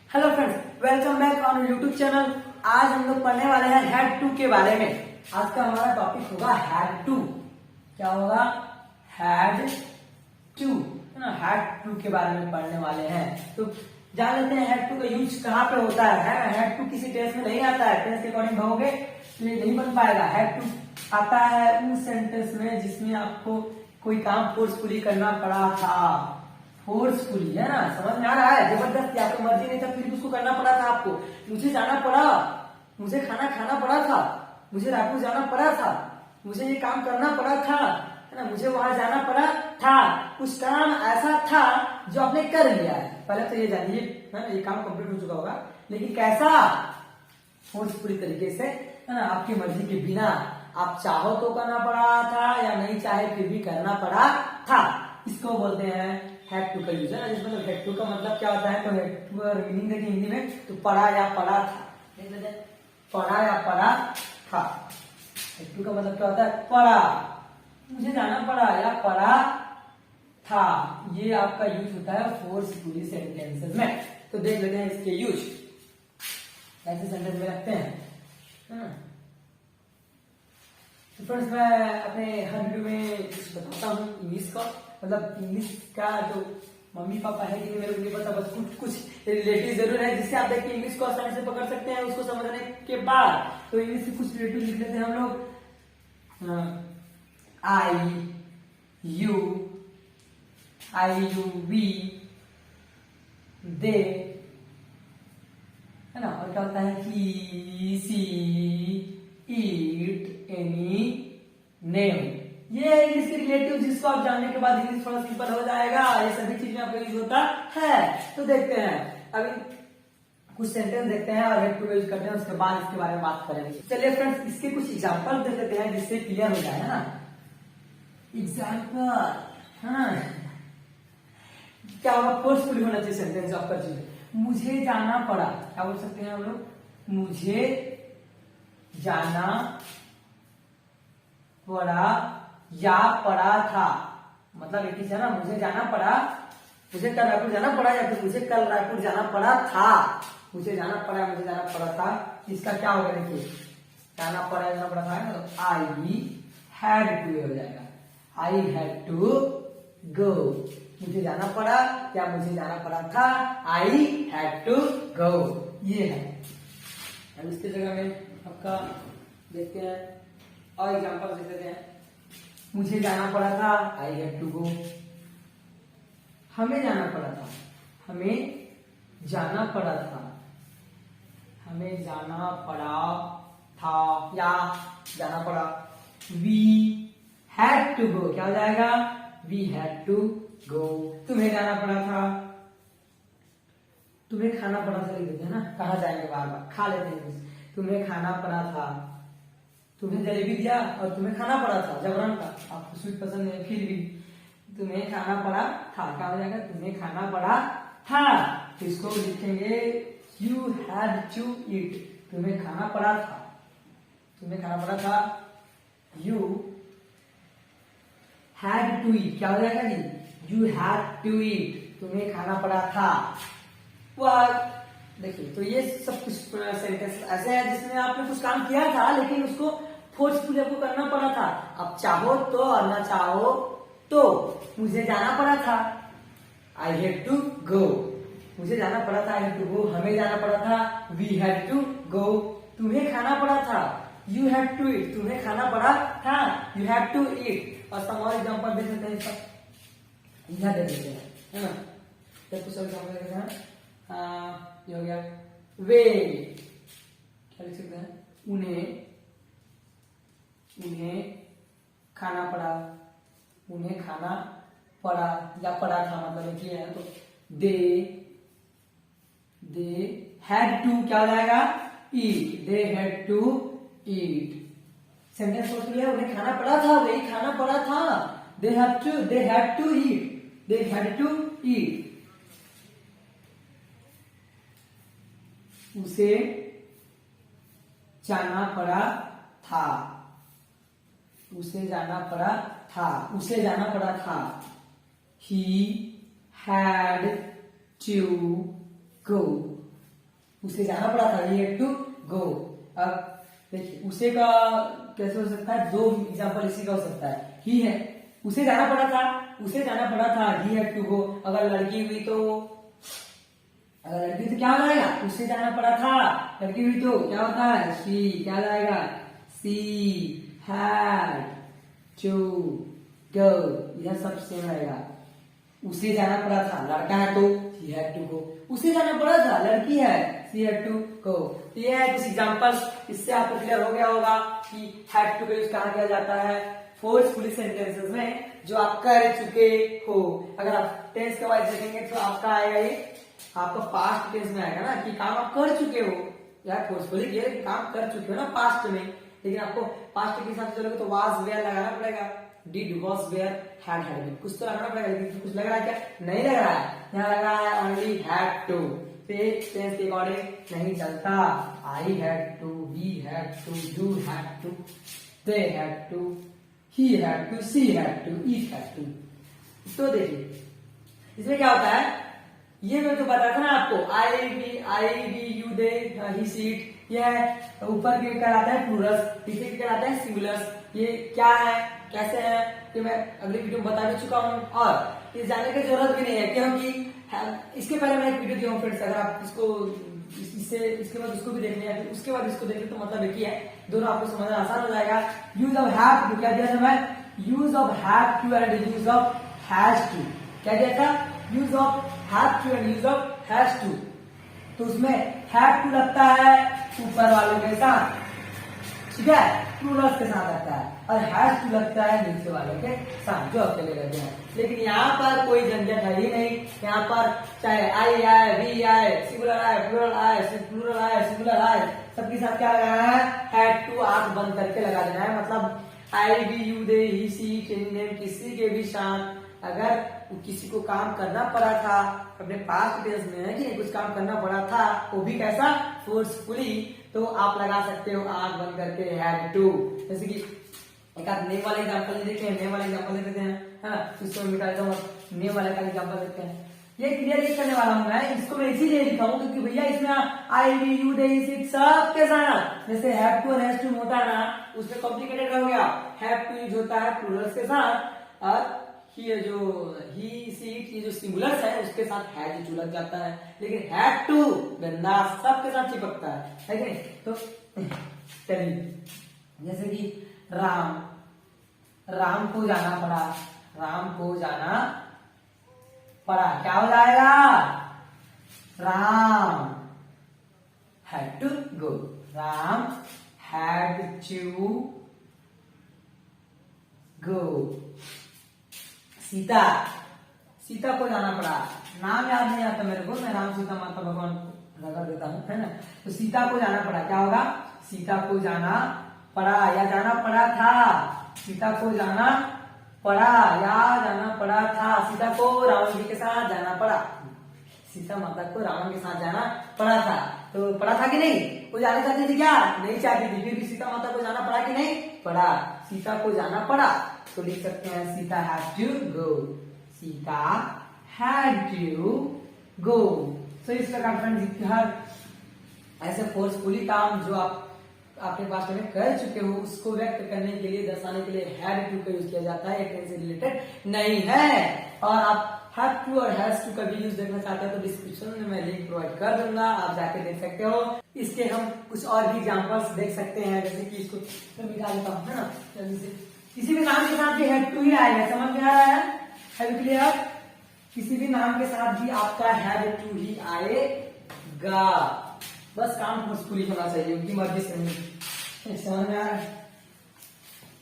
Hello friends, welcome back on YouTube channel. आज हम लोग पढ़ने वाले हैं हैड टू के बारे में। आज का हमारा टॉपिक होगा हैड टू। क्या होगा? हैड टू, है ना। हैड टू के बारे में पढ़ने वाले हैं। तो जान लेते हैं हैड टू का यूज कहाँ पे होता है ना। हैड टू किसी टेस्ट में नहीं आता है, टेस्ट के अकॉर्डिंग भरोगे तो ये नहीं बन पाएगा। हैड टू आता है उस सेंटेंस में जिसमें आपको कोई काम फोर्सफुली करना पड़ा था। फोर्सफुली, है ना, समझ में आ रहा है। जबरदस्ती, आपको मर्जी नहीं था फिर भी उसको करना पड़ा था आपको। मुझे जाना पड़ा, मुझे खाना खाना पड़ा था, मुझे रायपुर जाना पड़ा था, मुझे ये काम करना पड़ा था, है ना, मुझे वहां जाना पड़ा था। कुछ काम ऐसा था जो आपने कर लिया है। पहले तो ये जानिए, है ना, ये काम कंप्लीट हो चुका होगा, लेकिन कैसा? फोर्सफुली तरीके से, है ना, आपकी मर्जी के बिना। आप चाहो तो करना पड़ा था या नहीं चाहे फिर भी करना पड़ा था। इसको बोलते हैं हैड टू का यूज, है ना। जिसमें हैड टू का मतलब क्या होता है, तो हैड टू का मीनिंग देखिए हिंदी में, तो पढ़ा या पढ़ा था। देख लेते हैं, पढ़ा या पढ़ा था। हैड टू का मतलब क्या होता है? पढ़ा, मुझे जाना पड़ा या पढ़ा था। ये आपका यूज होता है फोर्सफुली सेंटेंसेस में। तो देख लेते हैं इसके यूज, ऐसे सेंटेंस में रखते हैं, है ना। तो फ्रेंड्स, मैं अपने हर वीडियो में कुछ बताता हूँ इंग्लिश का, मतलब इंग्लिश का जो मम्मी पापा है कि मेरे को नहीं पता, बस कुछ कुछ रिलेटिव जरूर है जिससे आप देखिए इंग्लिश को आसानी से पकड़ सकते हैं। उसको समझने के बाद तो इंग्लिश के कुछ रिलेटिव लिख लेते हैं हम लोग। आई यू वी, दे, है ना। और क्या होता है? ही, सी, ईट, एनी, नेम। ये इंग्लिश के रिलेटिव जिसको आप जानने के बाद इंग्लिश थोड़ा सिंपल हो जाएगा। ये सभी चीज में आपका यूज होता है। तो देखते हैं अभी कुछ सेंटेंस देखते हैं और हेड टू यूज करते हैं, उसके बाद इसके बारे में बात करेंगे। चलिए फ्रेंड्स, इसके कुछ एग्जांपल दे देते हैं जिससे क्लियर हो जाए, है ना। एग्जांपल, हाँ, क्या होगा? फोर्सफुली होना चाहिए सेंटेंस आपका चीज। मुझे जाना पड़ा, क्या बोल सकते हैं हम लोग? मुझे जाना पड़ा या पड़ा था, मतलब एक ही है ना। मुझे जाना पड़ा, मुझे कल रायपुर जाना पड़ा, या फिर मुझे कल रायपुर जाना पड़ा था। मुझे जाना पड़ा, मुझे जाना पड़ा था, इसका क्या होगा? देखिए, जाना पड़ा, जाना पड़ा था, तो आई हैड टू हो जाएगा। I had to go. मुझे जाना पड़ा या मुझे जाना पड़ा था, आई हैड टू गो, ये है। अब इसकी जगह में आपका देखते हैं और एग्जांपल देख लेते हैं। मुझे जाना पड़ा था, आई हैड टू गो। हमें जाना पड़ा था, हमें जाना पड़ा था, हमें जाना पड़ा था या जाना पड़ा। वी हैड टू गो, क्या हो जाएगा? We had to go. तुम्हें जाना पड़ा था, तुम्हें खाना पड़ा था, लिख देते हैं ना, कहाँ जाएंगे बार बार, खा लेते हैं कुछ। तुम्हें खाना पड़ा था, तुम्हें जलेबी दिया और तुम्हें खाना पड़ा था, जबरन का, आपको स्वीट पसंद नहीं फिर भी तुम्हें खाना पड़ा था, क्या हो जाएगा? तुम्हें खाना पड़ा था। तो इसको लिखेंगे यू हैड टू ईट। तुम्हें खाना पड़ा था, तुम्हें खाना पड़ा था, यू हैड टू ईट, क्या हो जाएगा जी? यू हैड टू ईट, तुम्हें खाना पड़ा था। वह देखिए, तो ये सब कुछ सेंटेंस ऐसे हैं जिसमें आपने कुछ काम किया था लेकिन उसको फोर्सफुली आपको करना पड़ा था। अब चाहो तो और ना चाहो तो। मुझे जाना पड़ा था, आई हैड टू गो। मुझे जाना पड़ा था, आई हैड टू गो। हमें जाना पड़ा था, वी हैड टू गो। तुम्हें खाना पड़ा था, यू हैड टू ईट। तुम्हें खाना पड़ा था, यू हैड टू ईट। और सम और एग्जांपल दे देते हैं, सब यहां दे देते हैं, है ना। तो कुछ एग्जांपल दे देते हैं। ये हो गया वे, क्या लिख सकते हैं? उन्हें, उन्हें खाना पड़ा, उन्हें खाना पड़ा या पड़ा था, मतलब एक ही है। तो दे हैड टू, क्या हो जाएगा? Eat. They had to eat. Sentence सोच लिया, उन्हें खाना पड़ा था, वही खाना पड़ा था। They had to eat, they had to eat. उसे जाना पड़ा था, उसे जाना पड़ा था, उसे जाना पड़ा था। He had to go. उसे जाना पड़ा था, ही हैड टू गो। अब देखिए उसे का कैसे हो सकता है, दो एग्जांपल इसी का हो सकता है। ही है, उसे जाना पड़ा था, उसे जाना पड़ा था, ही हैड टू गो। अगर लड़की हुई तो, अगर लड़की तो क्या हो जाएगा, उसे जाना पड़ा था। लड़की हुई तो क्या होता है, शी, क्या जाएगा, सी हैड टू गो। यह सब सेम रहेगा। उसे जाना पड़ा था, लड़का है तो he had to go। उसे जाना पड़ा था, लड़की है, she had to go। तो ये है कुछ एग्जांपल्स, इससे आपको क्लियर हो गया होगा कि had to का यूज कहाँ किया जाता है, फोर्सफुली सेंटेंसेस में जो आप कर चुके हो। अगर आप टेंस के वाइज देखेंगे तो आपका आएगा ये, आपका पास्ट टेंस में आएगा ना, कि काम आप कर चुके हो, या फोर्सफुली किया काम कर चुके हो ना पास्ट में। लेकिन आपको पास्ट के हिसाब से चलोगे तो वाज वेयर लगाना पड़ेगा, did was were had had been, कुछ तो लगाना पड़ेगा। लेकिन कुछ लग रहा है क्या, नहीं लग रहा है, यहाँ लग रहा है ओनली हैड टू। टेंस के अकॉर्डिंग नहीं चलता। I had to, we had to, you had to, they had to, he had to, she had to, it had to. तो देखिए इसमें क्या होता है, ये मैं जो बताया था ना आपको, I we you they he she it, यह ऊपर के कहलाता है प्लूरल्स, पीछे के कहलाता है सिंगुलर्स। ये क्या है, कैसे है, कि मैं अगली वीडियो में बता भी चुका हूँ, और ये जानने की जरूरत भी नहीं है क्योंकि इसके पहले मैं एक वीडियो दिया हूँ फ्रेंड्स। अगर आप इसको इससे इसके बाद इसको भी देख लिया फिर उसके बाद इसको देखें तो मतलब एक ही है, दोनों आपको समझना आसान हो जाएगा। यूज ऑफ हैव टू क्या दिया था मैं, use of have to and use of has to, क्या दिया था, use of have to and use of has to. तो उसमें हैव टू लगता है ऊपर वालों के साथ, ठीक है, प्लूरल्स के साथ लगता है, और हैज टू लगता है नीचे वालों के साथ जो अकेले रहते हैं। लेकिन यहाँ पर कोई झंझट है ही नहीं, यहाँ पर चाहे आई आए, वी आए, सिंगुलर आए, प्लूरल आए, प्लूरल आए, सिंगुलर आए, सबके साथ क्या लगाना है, हैड टू आंख बंद करके लगा देना है। मतलब I we you they he she it any name, किसी के भी साथ अगर किसी को काम करना पड़ा था अपने पास्ट टेंस में, है कि कुछ काम करना पड़ा था, वो भी कैसा, फोर्सफुली, तो आप लगा सकते हो आंख बंद करके हैड टू। जैसे कि एक आध नेम वाला एग्जांपल देखे हैं, नेम वाला एग्जांपल देते हैं, है ना, इसको मिटा देता हूँ, नेम वाला का एग्जांपल देते हैं। ये क्लियर नहीं करने वाला हूँ मैं, इसको मैं इसीलिए लिखा हूँ क्योंकि भैया इसमें I we you they he she it सबके साथ, जैसे हैव टू और हैज टू होता है ना, उसमें कॉम्प्लिकेटेड हो गया। हैव टू यूज होता है प्लूरल्स के साथ, और ये जो ही सी इट ये जो सिंगुलर्स है उसके साथ हैड टू लग जाता है। लेकिन हैड टू गंदा सबके साथ चिपकता है कि नहीं। तो चलिए जैसे कि राम, राम को जाना पड़ा, राम को जाना पड़ा, क्या हो जाएगा, Ram had to go, Ram had to go. Sita, Sita को जाना पड़ा, नाम याद नहीं आता मेरे को, मैं राम सीता माता भगवान को लगा देता हूँ, है ना। तो सीता को जाना पड़ा, क्या होगा, सीता को जाना पड़ा या जाना पड़ा था, सीता को जाना पड़ा या जाना पड़ा था, सीता को रावण जी के साथ जाना पड़ा, सीता माता को रावण के साथ जाना पड़ा था। तो पड़ा था कि नहीं, वो जाना चाहती थी क्या, नहीं चाहती थी, फिर भी सीता माता को जाना पड़ा कि नहीं पड़ा, सीता को जाना पड़ा। तो लिख सकते हैं Sita had to go, Sita had to go. तो इस प्रकार फ्रेंड्स हर ऐसे फोर्सफुली काम जो आप अपने पास में कर चुके हो उसको व्यक्त करने के लिए, दर्शाने के लिए हैड टू का यूज किया जाता है, टेंस से रिलेटेड नहीं है। और आप हैव टू और हैज टू का भी यूज देखना चाहते हैं तो डिस्क्रिप्शन में मैं लिंक प्रोवाइड कर दूंगा, आप जाके देख सकते हो। इसके हम कुछ और भी एग्जांपल्स देख सकते हैं, जैसे कि इसको मैं मिटा देता हूँ, है ना, जल्दी से। किसी भी नाम के साथ भी हैड टू ही आएगा, समझ में आ रहा है, हैव क्लियर, किसी भी नाम के साथ भी आपका हैड टू ही आएगा, बस काम फोर्सफुली होना चाहिए, उनकी मर्जी से नहीं, समझ में आ रहा है।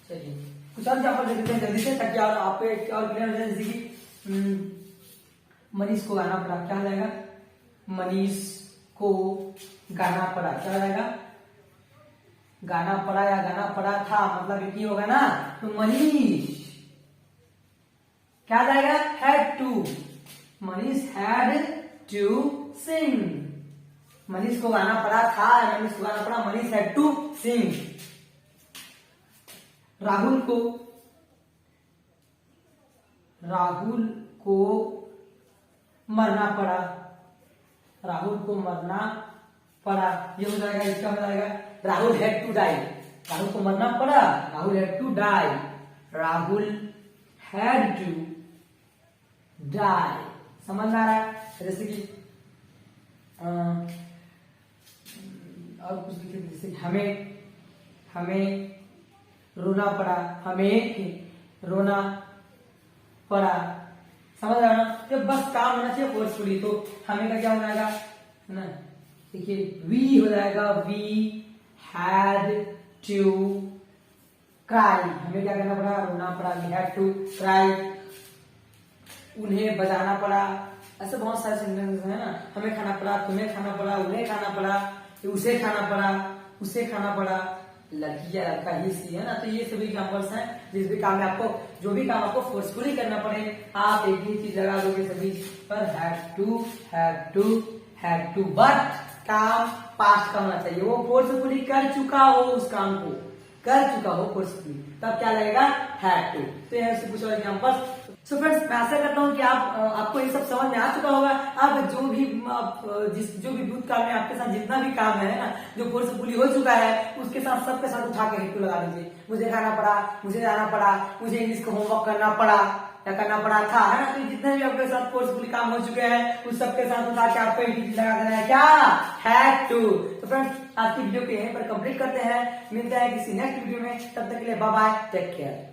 चलिए कुछ और एग्जांपल देखते हैं जल्दी से, ताकि आपको एक और क्लियर हो जाए। जैसे कि मनीष को गाना पड़ा, क्या हो जाएगा, मनीष को गाना पड़ा, क्या हो जाएगा, गाना पड़ा या गाना पड़ा था, मतलब एक ही होगा ना। तो मनीष क्या जाएगा, had to, Manish had to sing, मनीष को गाना पड़ा था, मनीष को गाना पड़ा, Manish had to sing. Rahul को, राहुल को मरना पड़ा, राहुल को मरना पड़ा, ये हो जाएगा, इसका हो जाएगा Rahul had to die, Rahul को मरना पड़ा, Rahul had to die, Rahul had to die. समझ में आ रहा है? जैसे कि और कुछ लिखे, जैसे हमें रोना पड़ा, हमें रोना पड़ा। समझ रहा है ना? जब बस काम होना चाहिए फोर्सफुली, तो हमें का क्या हो जाएगा, है ना? देखिए वी हो जाएगा, वी हैड टू क्राई, हमें क्या करना पड़ा, रोना पड़ा, वी हैड टू क्राई। उन्हें बजाना पड़ा, ऐसे बहुत सारे सेंटेंस है ना। हमें खाना पड़ा, तुम्हें खाना पड़ा, उन्हें खाना पड़ा, उसे खाना पड़ा, उसे खाना पड़ा, लड़की या लड़का ही सी, है ना। तो ये सभी एग्जाम्पल्स हैं, जिस भी काम में आपको, जो भी काम आपको फोर्सफुली करना पड़े, आप एक ही चीज लगा दोगे सभी पर, हैड टू, बट काम पास्ट का होना चाहिए, वो फोर्सफुली कर चुका हो, उस काम को कर चुका हो फोर्सफुली, तब क्या लगेगा, हैड टू। तो यह से कुछ और एग्जाम्पल्स। सो फ्रेंड्स, मैं आशा करता हूँ कि आपको ये सब समझ में आ चुका होगा। अब जो भी भूतकाल में आपके साथ जितना भी काम है ना, जो फोर्सफुली हो चुका है, उसके साथ सबके साथ उठा के हैड टू लगा दीजिए। मुझे खाना पड़ा, मुझे जाना पड़ा, मुझे इंग्लिश का होमवर्क करना पड़ा या करना पड़ा था, है ना। तो जितने भी आपके साथ फोर्सफुली काम हो चुके हैं, उस सबके साथ उठा के आपको एक लगा देना है, क्या, हैड टू। तो फ्रेंड्स, आज की वीडियो को यहीं पर कंप्लीट करते हैं, मिलते हैं किसी नेक्स्ट वीडियो में, तब तक के लिए बाय बाय, टेक केयर।